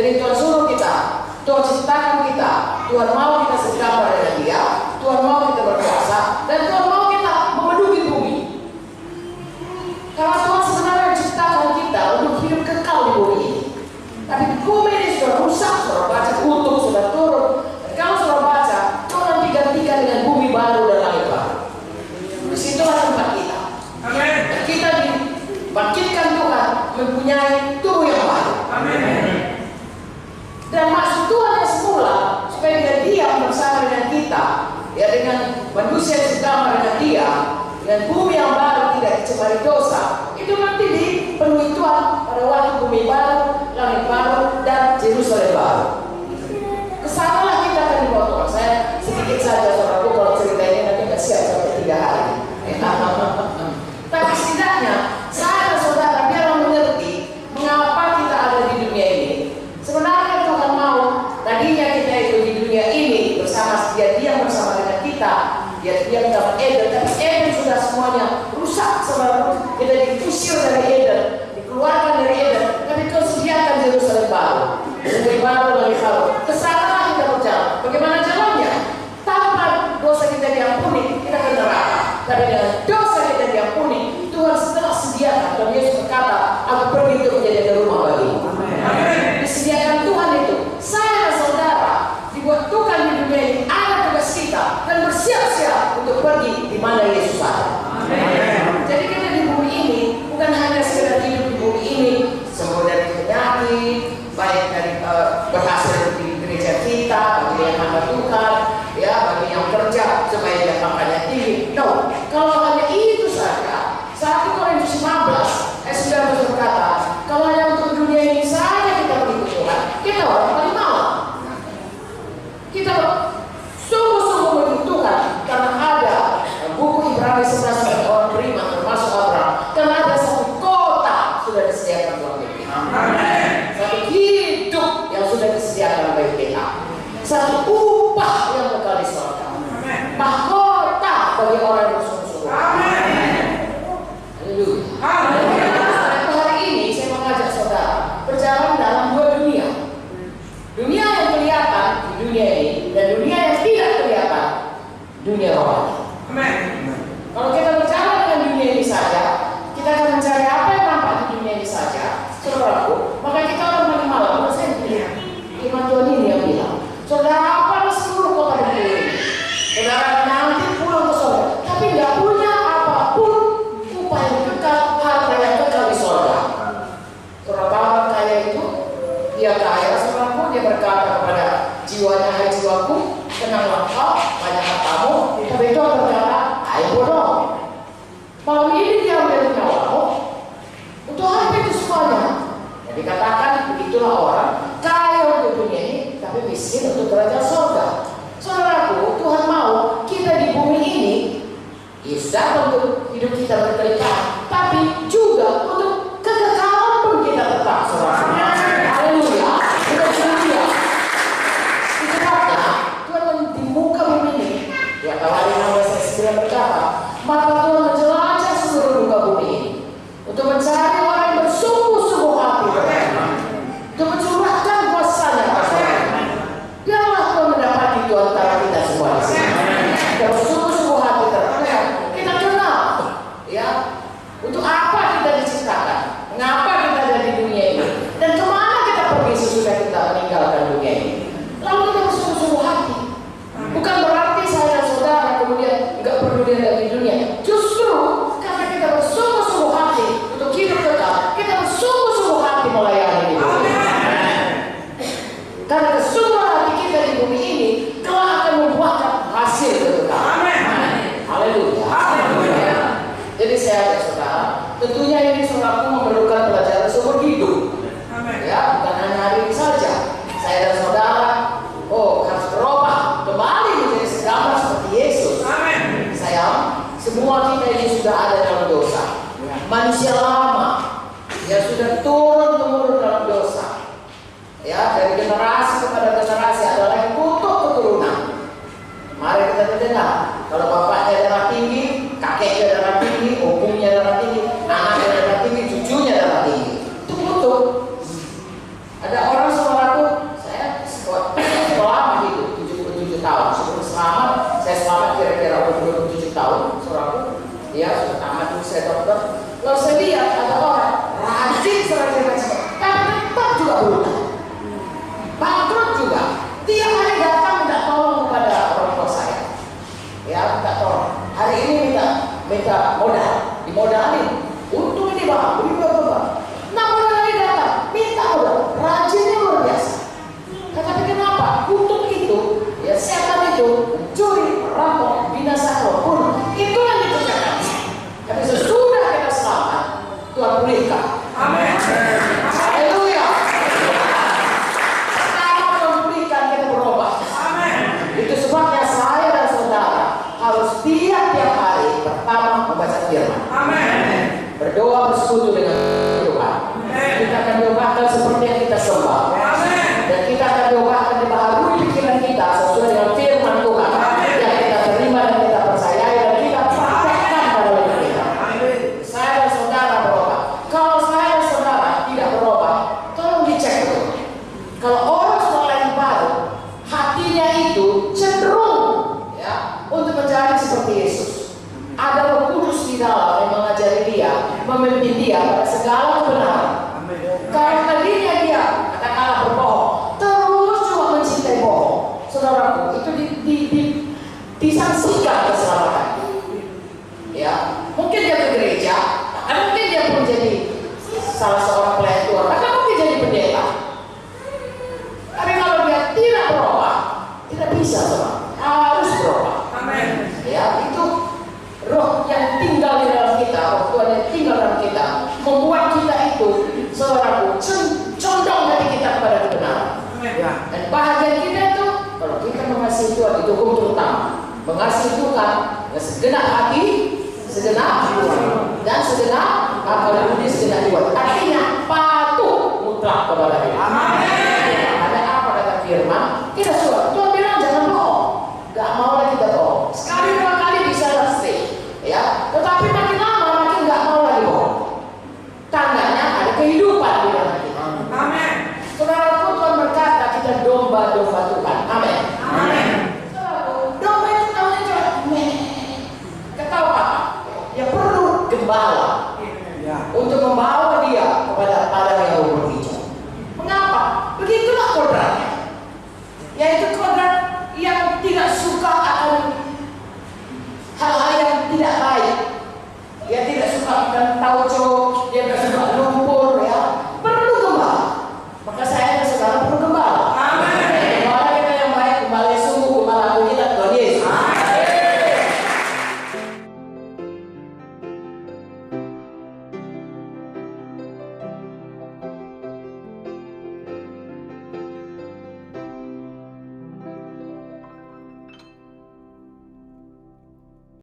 Jadi Tuhan suruh kita, Tuhan ciptakan kita, Tuhan mau kita segambar dengan Dia, Tuhan mau kita berkuasa, dan Tuhan mau kita memenuhi bumi. Karena Tuhan sebenarnya ciptakan kita untuk hidup kekal di bumi ini. Tapi bumi ini sudah rusak, sudah baca kutuk, sudah turun. Dan kalau sudah baca, Tuhan digantikan dengan bumi baru dan langit baru. Disitulah tempat kita. Amin. Kita dibangkitkan Tuhan mempunyai tubuh yang baru. Amin. Dan maksud Tuhan yang semula supaya dia diam bersama dengan kita, ya, dengan manusia yang segambar dengan Dia, dengan bumi yang baru tidak dicemari dosa. Itu nanti dipenuhi Tuhan pada waktu bumi baru, langit baru, dan Yerusalem baru. Kesanalah kita akan dibawa Tuhan. Saya sedikit saja saudaraku, kalau cerita ini nanti nggak siap sampai 3 hari. Tapi setidaknya saya dan saudara biarlah mengerti mengapa kita ada di dunia ini. Sebenarnya Tuhan mau tadinya kita itu di dunia ini bersama Dia diam bersama dengan kita. Dia diam dalam Eden, tapi Eden sudah semuanya rusak. Sebab kita diusir dari Eden, dikeluarkan dari Eden, tapi Tuhan sediakan Yerusalem baru, bumi baru, langit baru. Kesanalah kita berjalan. Bagaimana jalannya? Tanpa dosa kita diampuni, kita ke neraka. Tapi dengan dosa kita diampuni, Tuhan setelah sediakan. Dan Yesus berkata, aku pergi untuk menjadi rumah bagimu. Disediakan Tuhan itu. Saya dan saudara dibuat Tuhan di dunia ini, ada tugas kita dan bersiap-siap untuk pergi di mana Yesus ada. Jadi kita di bumi ini bukan hanya sekedar hidup di bumi ini, semua dari penyakit, baik dari berhasil di gereja kita, bagi yang hamba Tuhan, ya, bagi yang kerja supaya dia makannya tinggi. No, kalau hanya itu saja, 1 Korintus 15 ayat 19 berkata, kalau hanya untuk dunia ini saja kita mengikut Tuhan, kita orang paling malam. Kita sungguh-sungguh mengikut Tuhan karena ada buku Ibrani 11 bagi orang beriman termasuk Abraham, karena ada satu kota sudah disediakan Tuhan bagi kita. Satu hidup yang sudah disediakan bagi kita. Satu upah yang kekal di surga. Mahkota bagi orang yang bersungguh-sungguh. Haleluya. Hari ini saya mengajak saudara berjalan dalam 2 dunia. Dunia yang kelihatan di dunia ini dan dunia yang tidak kelihatan, dunia rohani. Kalau kita berjalan dengan dunia ini saja, kita akan mencari apa yang nampak di dunia ini saja, saudaraku. Maka kita akan malam-malam. Saya bilang, Iman Tuhan ini yang bilang, saudara apa seluruh kota dan pulau ini. Saudara nanti pulang ke surga, tapi nggak punya apapun upah yang kekal, harta yang kekal di surga. Saudara kaya itu, dia kaya, saudaraku, dia berkata kepada jiwanya, hai jiwaku, tenanglah kau, banyak hartamu. Tapi itu berkata, hai bodoh, malam ini dia ambil nyawamu untuk apa itu semuanya. Jadi dikatakan begitulah orang kaya untuk dunia ini, tapi miskin untuk kerajaan surga. Saudaraku, Tuhan mau kita di bumi ini bisa untuk hidup kita berkelimpahan, tapi juga untuk kekekalan pun kita tetap, saudara. Haleluya. Kita setia. Sebabnya Tuhan di muka bumi ini, ya Tawari 16:9 berkata, maka Tuhan menjelajah seluruh muka bumi ini untuk mencari orang yang bersungguh-sungguh hati untuk mencurahkan kuasanya kepada orang. Biarlah Tuhan mendapati Tuhan antara kita semua di sini. Kita bersungguh-sungguh hati terhadap kita kenal, ya, untuk apa kita diciptakan, mengapa kita ada di dunia ini, dan kemana kita pergi sesudah kita meninggalkan dunia ini. Lalu kita bersungguh-sungguh hati. Bukan berarti saya dan saudara kemudian nggak peduli lagi dunia. Justru karena kita bersungguh-sungguh hati untuk hidup kekal, kita bersungguh-sungguh hati melayani di bumi. Karena kesungguhan hati kita di bumi ini kelak akan membuahkan hasil kekekalan. Haleluya. Jadi saya ajak saudara, tentunya ini saudaraku memerlukan pelajaran seumur hidup. Ya, bukan hanya hari ini saja. Saya dan saudara, harus berubah kembali menjadi segambar seperti Yesus. Sayang, semua kita ini sudah ada dalam dosa. Manusia lama yang sudah turun-temurun dalam dosa. Ya, dari generasi kepada generasi adalah yang kutuk keturunan. Mari kita mendengar, kalau bapaknya darah tinggi, kakeknya darah tinggi, omongnya darah tinggi, anaknya darah tinggi, cucunya darah ya sudah tamat dulu saya dokter. Lalu saya lihat ada orang rajin serajin-rajin, tapi tetap juga berutang, bangkrut juga. Tiap hari datang minta tolong kepada orang tua saya, ya minta tolong. Hari ini minta modal, dimodalin. Untung ini bang, beli berapa? Nah modal lagi datang, minta modal, rajinnya luar biasa. Tetapi kenapa? Kutuk itu, ya setan itu mencuri, merampok, binasa, bunuh. Itu yang dikerjakan. Tapi sesudah kita selamat, Tuhan pulihkan. Amin. Haleluya. Sekarang Tuhan pulihkan, kita berubah. Amin. Itu sebabnya saya dan saudara harus tiap-tiap hari pertama membaca firman. Amin. Berdoa bersekutu dengan Tuhan. Kita akan diubahkan seperti yang kita sembah. Dan kita akan diubahkan dibaharui pikiran kita sesuai dengan firman Tuhan yang kita terima dan kita percayai dan kita praktekkan dalam hidup kita. Saya dan saudara berubah. Kalau saya dan saudara tidak berubah, tolong dicek dulu. Kalau orang sekolah yang baru, hatinya itu cenderung ya untuk menjadi seperti Yesus. Ada Roh Kudus di dalam yang mengajari dia, memimpin dia pada segala kebenaran. Kalau tadinya dia katakanlah berbohong, terus cuma mencintai bohong, saudaraku, itu disangsikan keselamatan. Ya, mungkin dia ke gereja, mungkin dia pun jadi salah seorang pelayan Tuhan, bahkan mungkin jadi pendeta. Tapi kalau dia tidak berubah, tidak bisa, saudara. Harus berubah. Amin. Ya, itu Roh yang tinggal di dalam kita, Roh Tuhan yang tinggal dalam kita, membuat kita itu, saudaraku, condong hati kita kepada kebenaran. Ya. Dan bahagia kita itu, kalau kita mengasihi Tuhan, itu hukum terutama. Mengasihi Tuhan dengan segenap hati, segenap jiwa, dan segenap akal budi, segenap jiwa. Artinya patuh mutlak kepada Dia. Ada apa kata firman? Kita suka